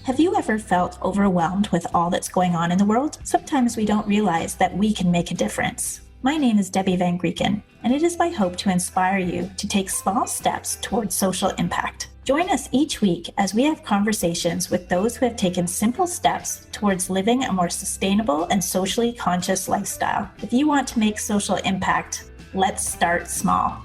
Have you ever felt overwhelmed with all that's going on in the world? Sometimes we don't realize that we can make a difference. My name is Debbie Van Grieken, and it is my hope to inspire you to take small steps towards social impact. Join us each week as we have conversations with those who have taken simple steps towards living a more sustainable and socially conscious lifestyle. If you want to make social impact, let's start small.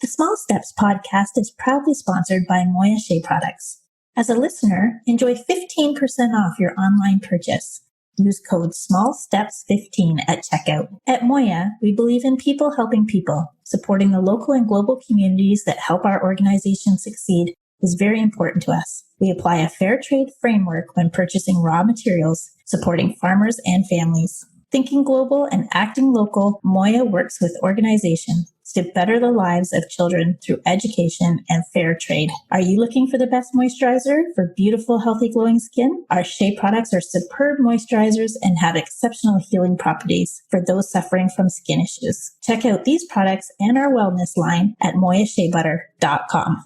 The Small Steps podcast is proudly sponsored by Moya Shea Products. As a listener, enjoy 15% off your online purchase. Use code SMALLSTEPS15 at checkout. At Moya, we believe in people helping people. Supporting the local and global communities that help our organization succeed is very important to us. We apply a fair trade framework when purchasing raw materials, supporting farmers and families. Thinking global and acting local, Moya works with organizations to better the lives of children through education and fair trade. Are you looking for the best moisturizer for beautiful, healthy, glowing skin? Our Shea products are superb moisturizers and have exceptional healing properties for those suffering from skin issues. Check out these products and our wellness line at moyasheabutter.com.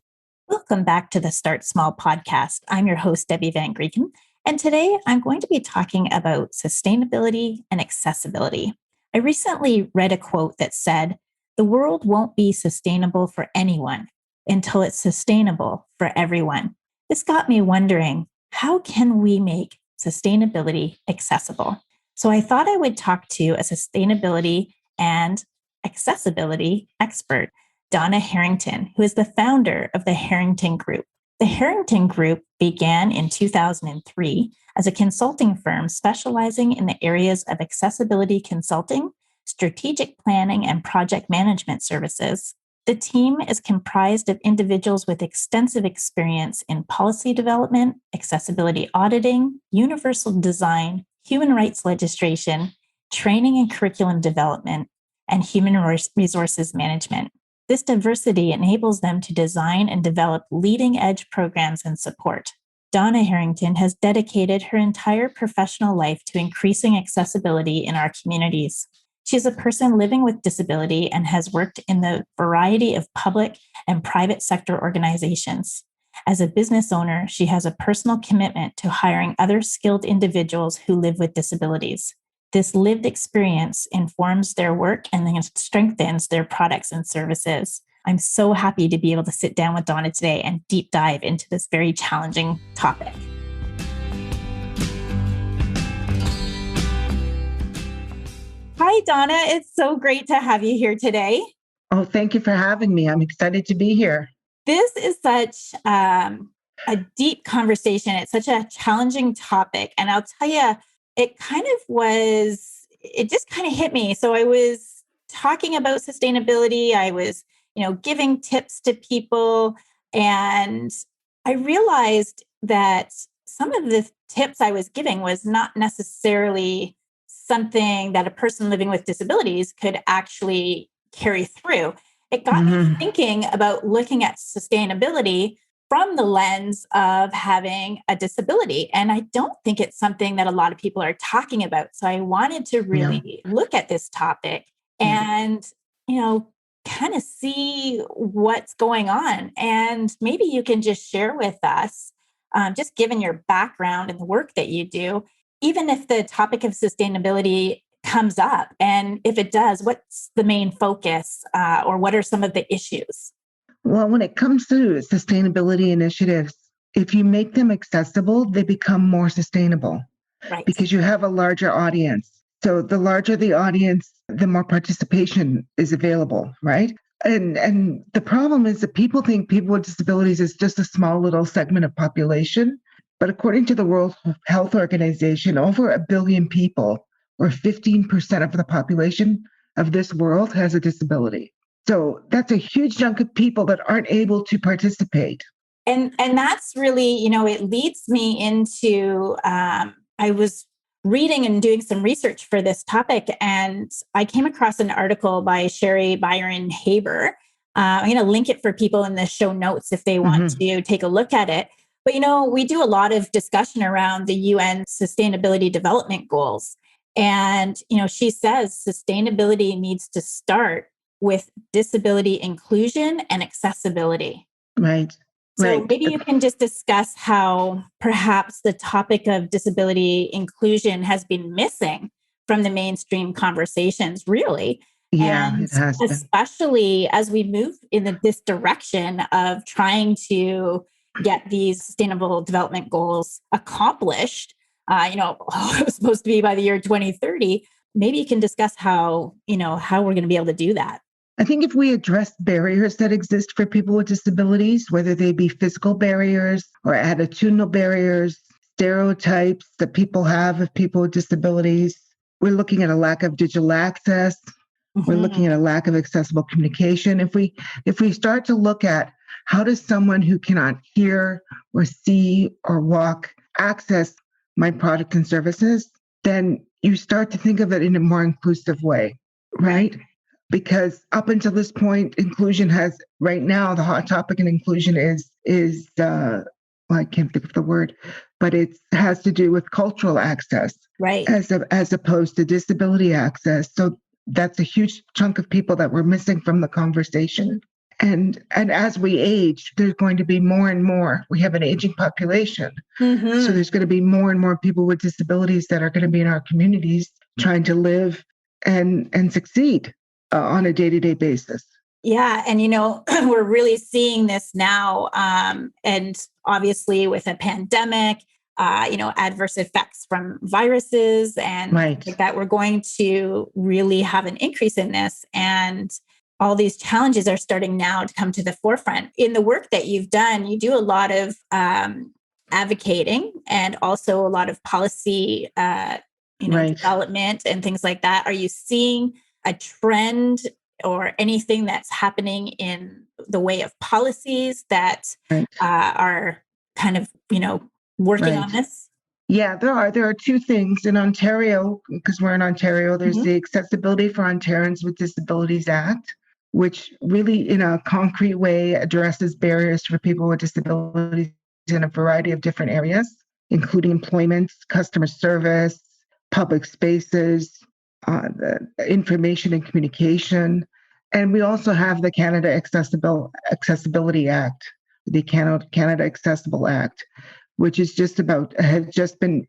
Welcome back to the Start Small podcast. I'm your host, Debbie Van Grieken, and today I'm going to be talking about sustainability and accessibility. I recently read a quote that said, "The world won't be sustainable for anyone until it's sustainable for everyone." This got me wondering, how can we make sustainability accessible? So I thought I would talk to a sustainability and accessibility expert, Donna Herrington, who is the founder of the Herrington Group. The Herrington Group began in 2003 as a consulting firm specializing in the areas of accessibility consulting, strategic planning, and project management services. The team is comprised of individuals with extensive experience in policy development, accessibility auditing, universal design, human rights legislation, training and curriculum development, and human resources management. This diversity enables them to design and develop leading-edge programs and support. Donna Herrington has dedicated her entire professional life to increasing accessibility in our communities. She is a person living with disability and has worked in the variety of public and private sector organizations. As a business owner, she has a personal commitment to hiring other skilled individuals who live with disabilities. This lived experience informs their work and then strengthens their products and services. I'm so happy to be able to sit down with Donna today and deep dive into this very challenging topic. Hi, Donna. It's so great to have you here today. Oh, thank you for having me. I'm excited to be here. This is such a deep conversation. It's such a challenging topic. And I'll tell you, it just kind of hit me. So I was talking about sustainability. I was, giving tips to people. And I realized that some of the tips I was giving was not necessarily something that a person living with disabilities could actually carry through. It got me thinking about looking at sustainability from the lens of having a disability. And I don't think it's something that a lot of people are talking about. So I wanted to really look at this topic and, kind of see what's going on. And maybe you can just share with us, just given your background and the work that you do, even if the topic of sustainability comes up, and if it does, what's the main focus or what are some of the issues? Well, when it comes to sustainability initiatives, if you make them accessible, they become more sustainable, Right? Because you have a larger audience. So the larger the audience, the more participation is available, right? And the problem is that people think people with disabilities is just a small little segment of population. But according to the World Health Organization, over 1 billion people, or 15% of the population of this world, has a disability. So that's a huge chunk of people that aren't able to participate. And that's really, it leads me into, I was reading and doing some research for this topic, and I came across an article by Sherry Byron Haber. I'm going to link it for people in the show notes if they want to take a look at it. But, we do a lot of discussion around the UN Sustainability Development Goals. And, she says sustainability needs to start with disability inclusion and accessibility. Right. So Right. maybe you can just discuss how perhaps the topic of disability inclusion has been missing from the mainstream conversations, really. Yeah, And it has been. especially as we move in this direction of trying to get these sustainable development goals accomplished, it was supposed to be by the year 2030. Maybe you can discuss how we're going to be able to do that. I think if we address barriers that exist for people with disabilities, whether they be physical barriers or attitudinal barriers, stereotypes that people have of people with disabilities, we're looking at a lack of digital access. We're looking Mhm. at a lack of accessible communication. If we start to look at how does someone who cannot hear or see or walk access my product and services, then you start to think of it in a more inclusive way, Right. right? Because up until this point, inclusion has right now the hot topic in inclusion is well, I can't think of the word, but it has to do with cultural access Right. as opposed to disability access. So that's a huge chunk of people that we're missing from the conversation. And as we age, there's going to be more and more. We have an aging population. So Hmm. there's going to be more and more people with disabilities that are going to be in our communities trying to live and succeed on a day-to-day basis. Yeah. And, we're really seeing this now. And obviously, with a pandemic, adverse effects from viruses and things Right. like that, we're going to really have an increase in this. And all these challenges are starting now to come to the forefront. In the work that you've done, you do a lot of advocating and also a lot of policy, Right. development and things like that. Are you seeing a trend or anything that's happening in the way of policies that Right. are kind of, working on Right. this? Yeah, there are two things in Ontario, because we're in Ontario, there's Mhm. the Accessibility for Ontarians with Disabilities Act, which really in a concrete way addresses barriers for people with disabilities in a variety of different areas, including employment, customer service, public spaces, the information and communication. And we also have the Accessibility Act, the Canada Accessible Act, which is has just been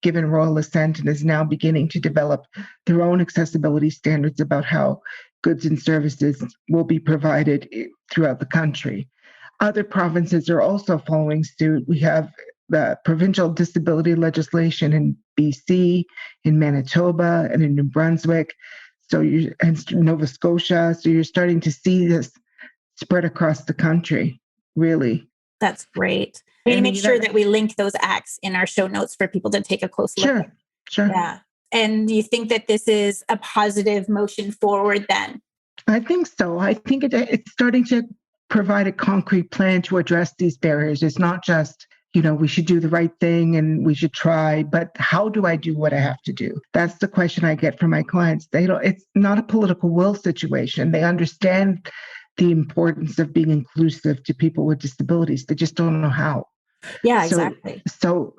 given royal assent and is now beginning to develop their own accessibility standards about how goods and services will be provided throughout the country. Other provinces are also following suit. We have the provincial disability legislation in BC, in Manitoba, and in New Brunswick. And Nova Scotia. So you're starting to see this spread across the country, really. That's great. We need to And the make sure United, that we link those acts in our show notes for people to take a close look sure, at. sure. Yeah. And you think that this is a positive motion forward then? I think so. I think it's starting to provide a concrete plan to address these barriers. It's not just, we should do the right thing and we should try, but how do I do what I have to do? That's the question I get from my clients. It's not a political will situation. They understand the importance of being inclusive to people with disabilities. They just don't know how. Yeah, So, exactly.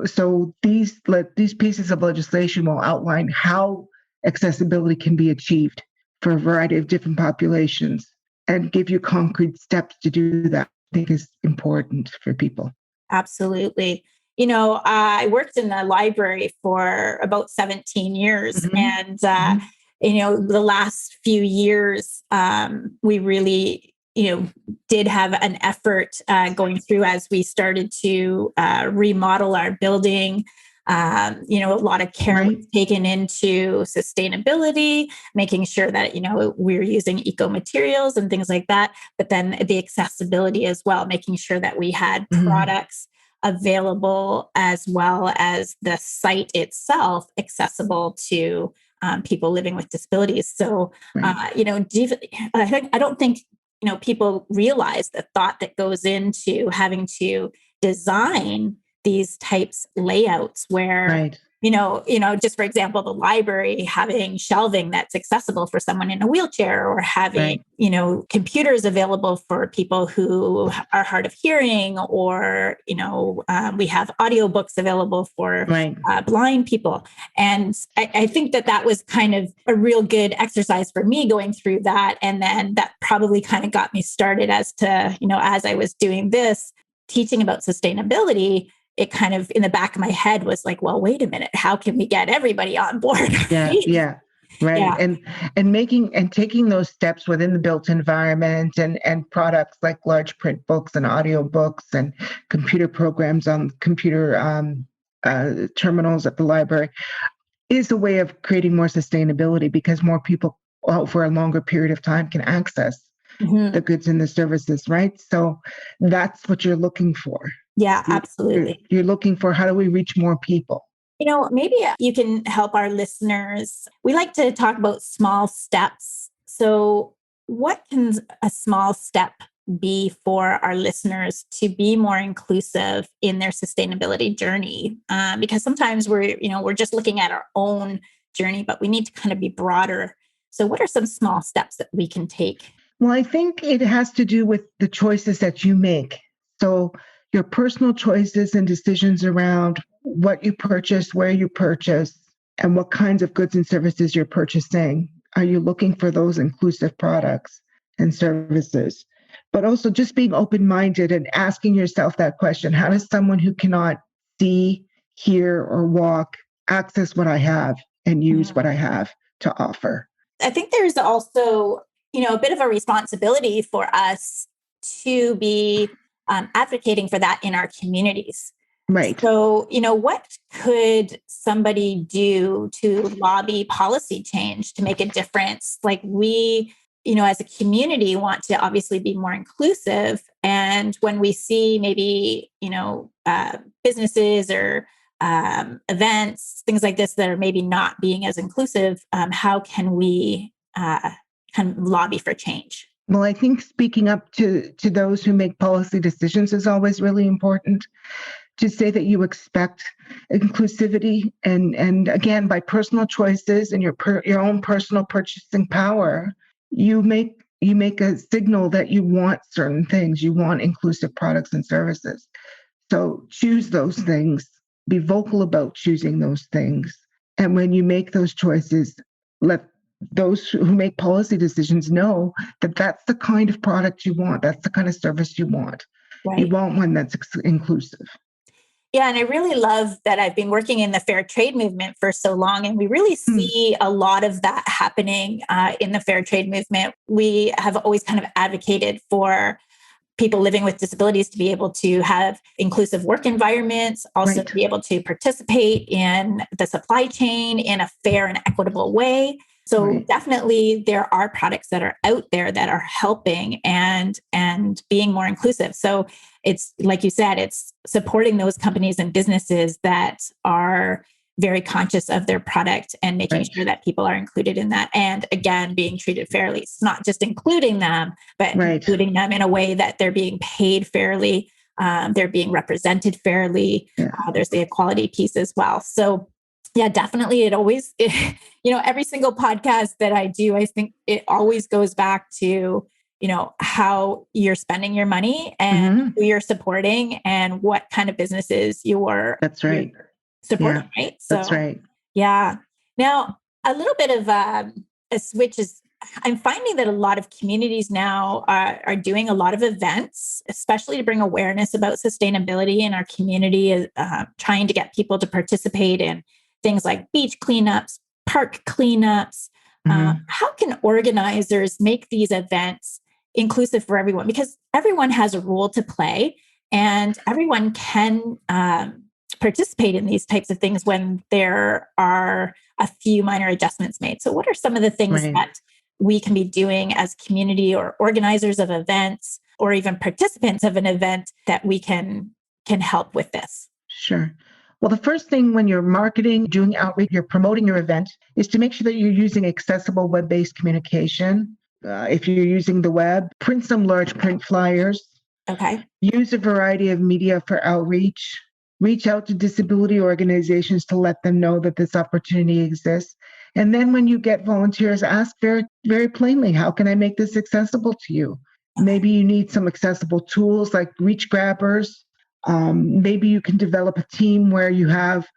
so these pieces of legislation will outline how accessibility can be achieved for a variety of different populations and give you concrete steps to do that. I think is important for people. Absolutely. I worked in the library for about 17 years. Hmm. And, Hmm. the last few years, we really, did have an effort going through as we started to remodel our building. A lot of care Right. was taken into sustainability, making sure that, we're using eco materials and things like that. But then the accessibility as well, making sure that we had Hmm. products available as well as the site itself accessible to people living with disabilities. So, Right. I don't think people realize the thought that goes into having to design these types layouts where Right. just for example, the library having shelving that's accessible for someone in a wheelchair or having, Right. computers available for people who are hard of hearing or, we have audiobooks available for Right. blind people. And I think that was kind of a real good exercise for me going through that. And then that probably kind of got me started as to, as I was doing this, teaching about sustainability, it kind of in the back of my head was like, well, wait a minute, how can we get everybody on board? Yeah, Right? yeah. Right. Yeah. And making and taking those steps within the built environment and products like large print books and audio books and computer programs on computer terminals at the library is a way of creating more sustainability because more people for a longer period of time can access the goods and the services, right? So that's what you're looking for. Yeah, You're, absolutely. you're looking for how do we reach more people? Maybe you can help our listeners. We like to talk about small steps. So, what can a small step be for our listeners to be more inclusive in their sustainability journey? Because sometimes we're just looking at our own journey, but we need to kind of be broader. So, what are some small steps that we can take? Well, I think it has to do with the choices that you make. So, your personal choices and decisions around what you purchase, where you purchase, and what kinds of goods and services you're purchasing. Are you looking for those inclusive products and services? But also just being open minded and asking yourself that question: how does someone who cannot see, hear, or walk access what I have and use what I have to offer? I think there's also, a bit of a responsibility for us to be advocating for that in our communities. Right. So, what could somebody do to lobby policy change to make a difference? Like we, as a community want to obviously be more inclusive. And when we see maybe, businesses or events, things like this that are maybe not being as inclusive, how can we kind of lobby for change? Well, I think speaking up to those who make policy decisions is always really important. To say that you expect inclusivity and again by personal choices and your own personal purchasing power, you make a signal that you want certain things. You want inclusive products and services. So choose those things. Be vocal about choosing those things. And when you make those choices, let those who make policy decisions know that that's the kind of product you want. That's the kind of service you want. Right. You want one that's inclusive. Yeah, and I really love that I've been working in the fair trade movement for so long, and we really see a lot of that happening in the fair trade movement. We have always kind of advocated for people living with disabilities to be able to have inclusive work environments, also to be able to participate in the supply chain in a fair and equitable way. So definitely there are products that are out there that are helping and being more inclusive. So it's like you said, it's supporting those companies and businesses that are very conscious of their product and making sure that people are included in that. And again, being treated fairly. It's not just including them, but including them in a way that they're being paid fairly. They're being represented fairly. There's the equality piece as well. So yeah, definitely. Every single podcast that I do, I think it always goes back to, how you're spending your money and who you're supporting and what kind of businesses you're supporting, right? So, that's right. Yeah. Now, a little bit of a switch is I'm finding that a lot of communities now are doing a lot of events, especially to bring awareness about sustainability in our community, trying to get people to participate in things like beach cleanups, park cleanups. How can organizers make these events inclusive for everyone? Because everyone has a role to play and everyone can participate in these types of things when there are a few minor adjustments made. So what are some of the things that we can be doing as community or organizers of events or even participants of an event that we can help with this? Sure. Well, the first thing when you're marketing, doing outreach, you're promoting your event is to make sure that you're using accessible web-based communication. If you're using the web, print some large print flyers. Okay. Use a variety of media for outreach. Reach out to disability organizations to let them know that this opportunity exists. And then when you get volunteers, ask very, very plainly, how can I make this accessible to you? Maybe you need some accessible tools like reach grabbers. Maybe you can develop a team where you have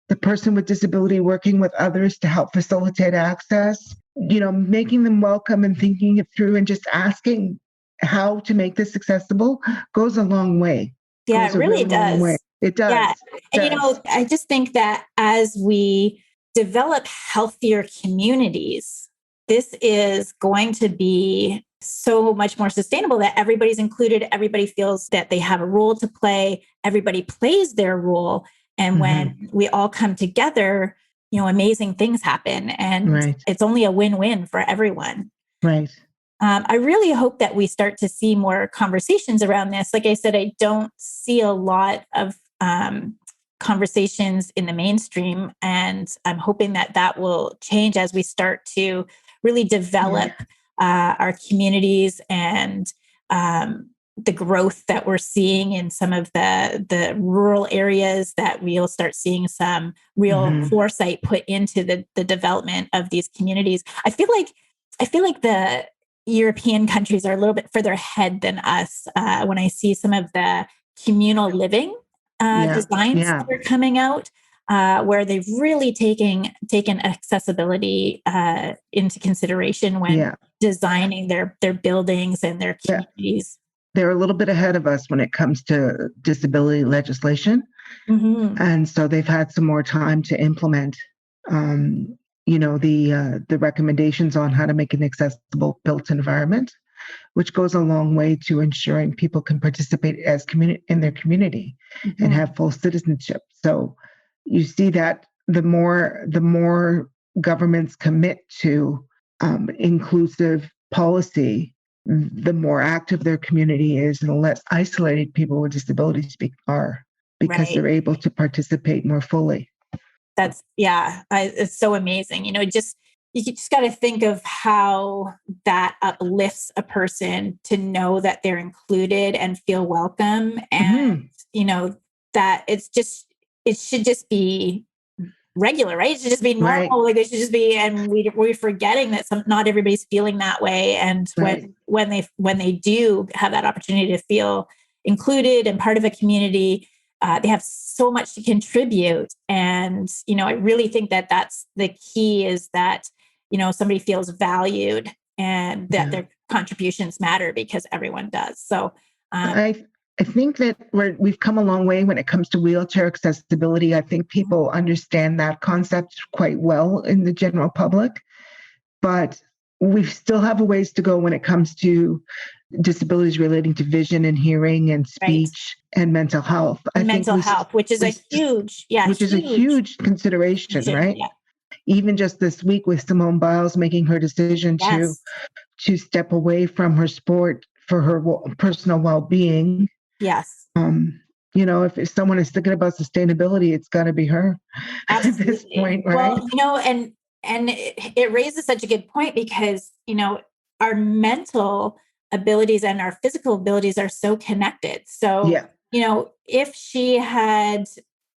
the person with disability working with others to help facilitate access, making them welcome and thinking it through and just asking how to make this accessible goes a long way. Yeah, goes it a really real long way. does. It does. Yeah. It And, does. I just think that as we develop healthier communities, this is going to be so much more sustainable that everybody's included. Everybody feels that they have a role to play. Everybody plays their role. And when we all come together, amazing things happen. And Right. it's only a win-win for everyone. Right. I really hope that we start to see more conversations around this. Like I said, I don't see a lot of conversations in the mainstream, and I'm hoping that that will change as we start to really develop our communities and the growth that we're seeing in some of the rural areas, that we'll start seeing some real foresight put into the development of these communities. I feel like the European countries are a little bit further ahead than us when I see some of the communal living designs that are coming out, where they've really taken accessibility into consideration when designing their buildings and their communities. They're a little bit ahead of us when it comes to disability legislation. And so they've had some more time to implement the recommendations on how to make an accessible built environment, which goes a long way to ensuring people can participate as in their community and have full citizenship. So you see that the more governments commit to inclusive policy, the more active their community is, and the less isolated people with disabilities are, because they're able to participate more fully. That's it's so amazing. You just got to think of how that uplifts a person to know that they're included and feel welcome, and that it should just be regular, right? It should just be normal. Right. Like it should just be, and we're forgetting that not everybody's feeling that way. And when they do have that opportunity to feel included and part of a community, they have so much to contribute. And, I really think that that's the key, is that, somebody feels valued and that their contributions matter, because everyone does. So I think that we've come a long way when it comes to wheelchair accessibility. I think people understand that concept quite well in the general public, but we still have a ways to go when it comes to disabilities relating to vision and hearing and speech and mental health. Which is a huge consideration, right? Yeah. Even just this week with Simone Biles making her decision to step away from her sport for her personal well-being. Yes. If someone is thinking about sustainability, it's got to be her. Absolutely. At this point, right? Well, and it raises such a good point, because, our mental abilities and our physical abilities are so connected. So, if she had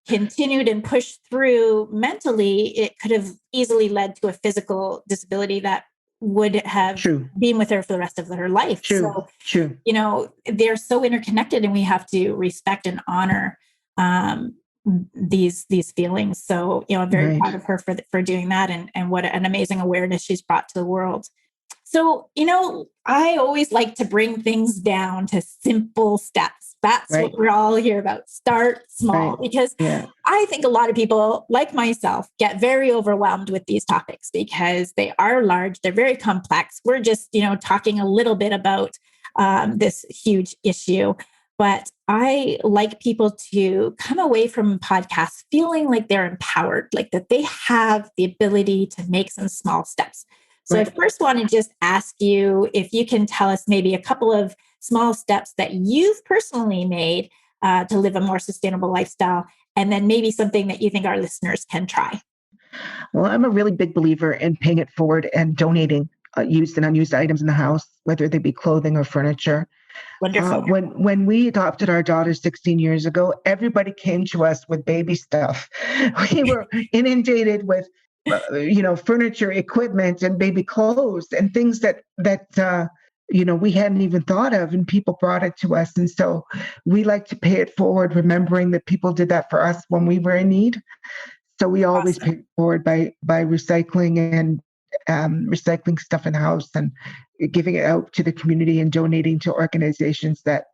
continued and pushed through mentally, it could have easily led to a physical disability that would have been with her for the rest of her life. True. They're so interconnected, and we have to respect and honor these feelings. So, I'm very proud of her for doing that, and what an amazing awareness she's brought to the world. So, I always like to bring things down to simple steps. That's what we're all here about. Start small, because I think a lot of people, like myself, get very overwhelmed with these topics because they are large. They're very complex. We're just, talking a little bit about this huge issue. But I like people to come away from podcasts feeling like they're empowered, like that they have the ability to make some small steps. So I first want to just ask you if you can tell us maybe a couple of small steps that you've personally made to live a more sustainable lifestyle, and then maybe something that you think our listeners can try. Well, I'm a really big believer in paying it forward and donating used and unused items in the house, whether they be clothing or furniture. Wonderful. When we adopted our daughter 16 years ago, everybody came to us with baby stuff. We were inundated with furniture, equipment, and baby clothes, and things that we hadn't even thought of, and people brought it to us. And so we like to pay it forward, remembering that people did that for us when we were in need. So we always pay it forward by recycling and recycling stuff in the house and giving it out to the community and donating to organizations that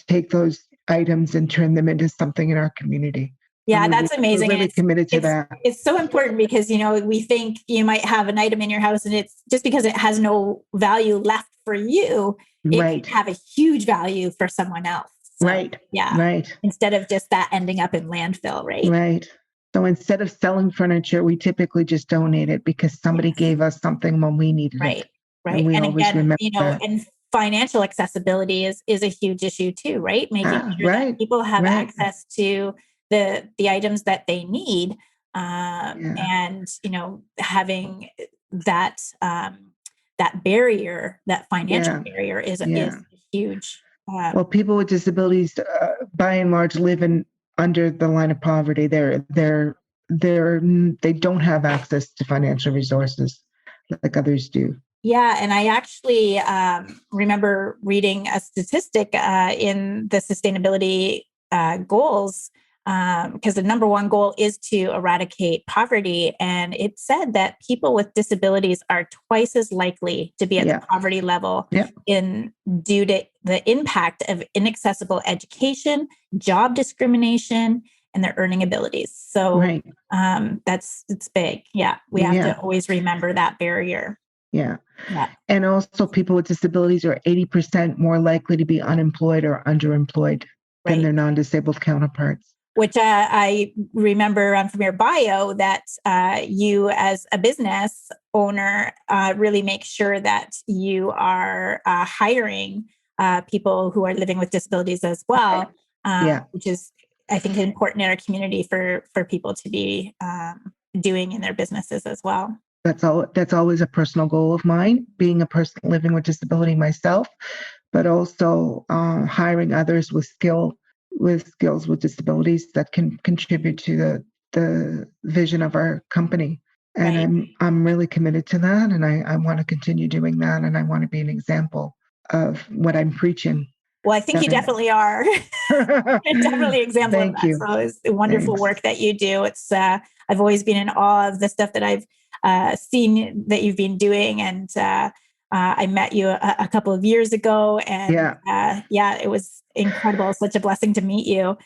take those items and turn them into something in our community. Yeah, that's We're amazing. really committed to it's, that. it's so important because, we think you might have an item in your house and it's just because it has no value left for you, it Right. can have a huge value for someone else. So, Right. yeah. Right. Instead of just that ending up in landfill, right? Right. So instead of selling furniture, we typically just donate it because somebody gave us something when we needed Right. it. Right. And we And always again, remember that. and financial accessibility is a huge issue too, right? Making sure that Right. people have Right. access to the items that they need. Yeah. And, having that, that barrier, that financial Yeah. barrier is Yeah. huge. Well, people with disabilities, by and large, live under the line of poverty. They don't have access to financial resources like others do. Yeah, and I actually remember reading a statistic in the sustainability goals, because the number one goal is to eradicate poverty. And it said that people with disabilities are twice as likely to be at the poverty level due to the impact of inaccessible education, job discrimination, and their earning abilities. So it's big. Yeah, we have to always remember that barrier. Yeah. Yeah. And also people with disabilities are 80% more likely to be unemployed or underemployed than their non-disabled counterparts. Which I remember from your bio that you as a business owner really make sure that you are hiring people who are living with disabilities as well, which is, I think, important in our community for people to be doing in their businesses as well. That's always a personal goal of mine, being a person living with disability myself, but also hiring others with skills with disabilities that can contribute to the vision of our company. And I'm really committed to that, and I want to continue doing that, and I want to be an example of what I'm preaching. Well, I think you definitely are. You're definitely an example of that. You. So it's the wonderful work that you do. It's I've always been in awe of the stuff that I've seen that you've been doing. And I met you a couple of years ago, and it was incredible. Such a blessing to meet you.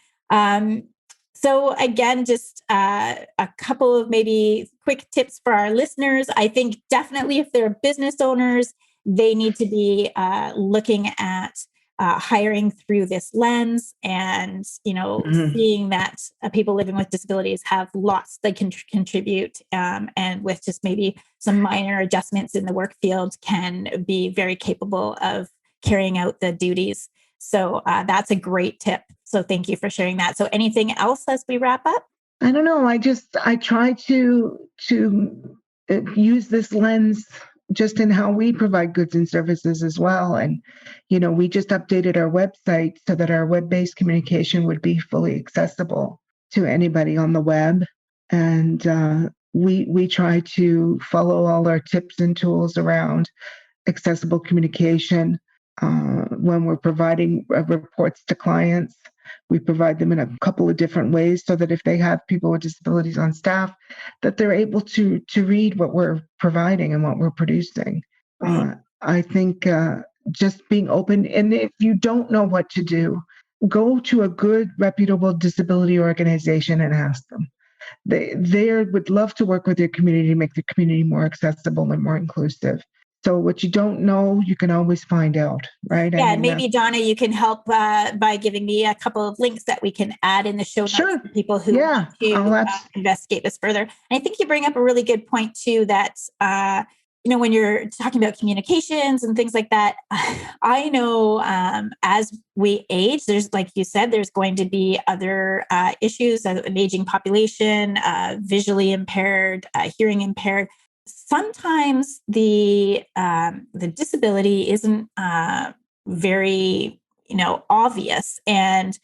So again, just a couple of maybe quick tips for our listeners. I think definitely if they're business owners, they need to be looking at hiring through this lens, and seeing that people living with disabilities have lots they can contribute, and with just maybe some minor adjustments in the work field can be very capable of carrying out the duties. So that's a great tip. So thank you for sharing that. So anything else as we wrap up? I don't know. I try to use this lens just in how we provide goods and services as well. And, we just updated our website so that our web-based communication would be fully accessible to anybody on the web. And we try to follow all our tips and tools around accessible communication. When we're providing reports to clients, we provide them in a couple of different ways so that if they have people with disabilities on staff, that they're able to read what we're providing and what we're producing. I think just being open, and if you don't know what to do, go to a good, reputable disability organization and ask them. They would love to work with your community to make the community more accessible and more inclusive. So what you don't know, you can always find out, right? Yeah, and maybe Donna, you can help by giving me a couple of links that we can add in the show notes for people who want to investigate this further. And I think you bring up a really good point too, that when you're talking about communications and things like that, I know as we age, there's, like you said, there's going to be other issues, an aging population, visually impaired, hearing impaired. Sometimes the disability isn't very obvious, and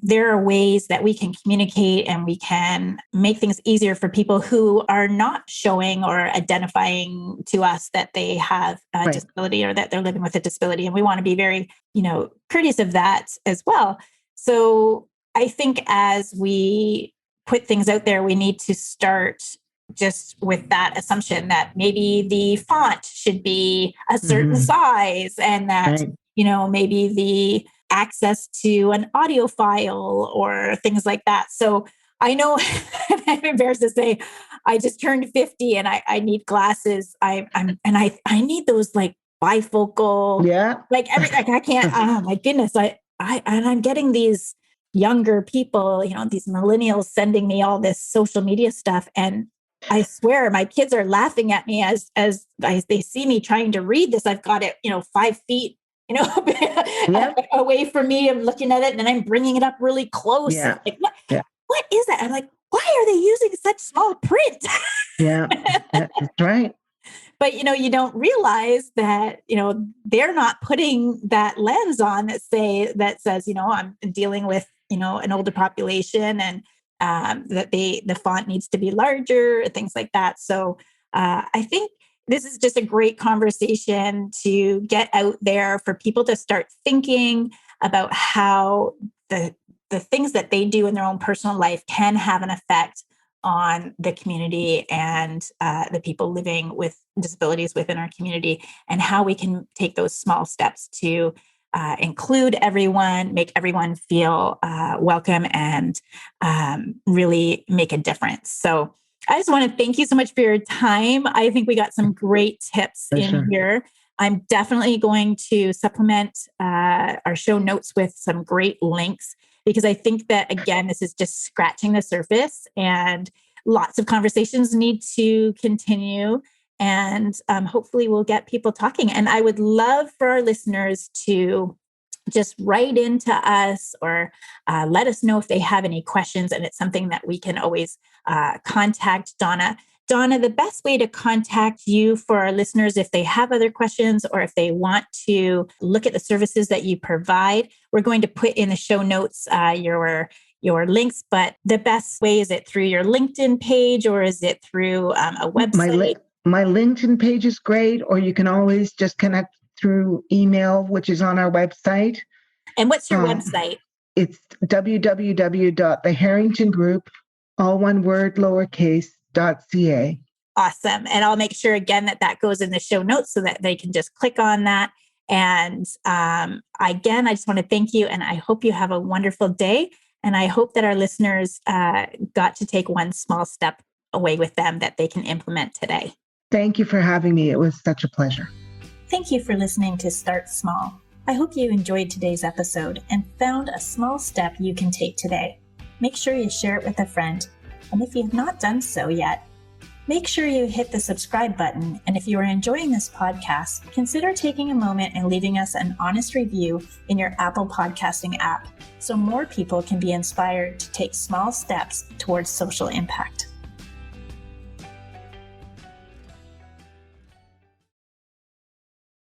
there are ways that we can communicate and we can make things easier for people who are not showing or identifying to us that they have a disability or that they're living with a disability, and we want to be very courteous of that as well. So I think as we put things out there, we need to start just with that assumption that maybe the font should be a certain size, and that maybe the access to an audio file or things like that. So I know I'm embarrassed to say I just turned 50 and I need glasses. I need those like bifocal, Yeah. like I can't, oh my goodness. I'm getting these younger people, these millennials sending me all this social media stuff. And I swear my kids are laughing at me as they see me trying to read this. I've got it, 5 feet, Yep. away from me. I'm looking at it and then I'm bringing it up really close. Yeah. Like, Yeah. what is that? I'm like, why are they using such small print? Yeah. That's right. But, you don't realize that, they're not putting that lens on that says, I'm dealing with, an older population and that the font needs to be larger, things like that. So I think this is just a great conversation to get out there for people to start thinking about how the things that they do in their own personal life can have an effect on the community and the people living with disabilities within our community, and how we can take those small steps to include everyone, make everyone feel welcome, and really make a difference. So I just want to thank you so much for your time. I think we got some great tips in here. I'm definitely going to supplement our show notes with some great links, because I think that, again, this is just scratching the surface and lots of conversations need to continue. And hopefully we'll get people talking. And I would love for our listeners to just write into us or let us know if they have any questions. And it's something that we can always contact Donna. Donna, the best way to contact you for our listeners, if they have other questions or if they want to look at the services that you provide, we're going to put in the show notes your links. But the best way, is it through your LinkedIn page or is it through a website? My LinkedIn page is great, or you can always just connect through email, which is on our website. And what's your website? It's www.theherringtongroup, all one word, lowercase, .ca. Awesome. And I'll make sure again that goes in the show notes so that they can just click on that. And again, I just want to thank you, and I hope you have a wonderful day. And I hope that our listeners got to take one small step away with them that they can implement today. Thank you for having me. It was such a pleasure. Thank you for listening to Start Small. I hope you enjoyed today's episode and found a small step you can take today. Make sure you share it with a friend. And if you've not done so yet, make sure you hit the subscribe button. And if you are enjoying this podcast, consider taking a moment and leaving us an honest review in your Apple podcasting app so more people can be inspired to take small steps towards social impact.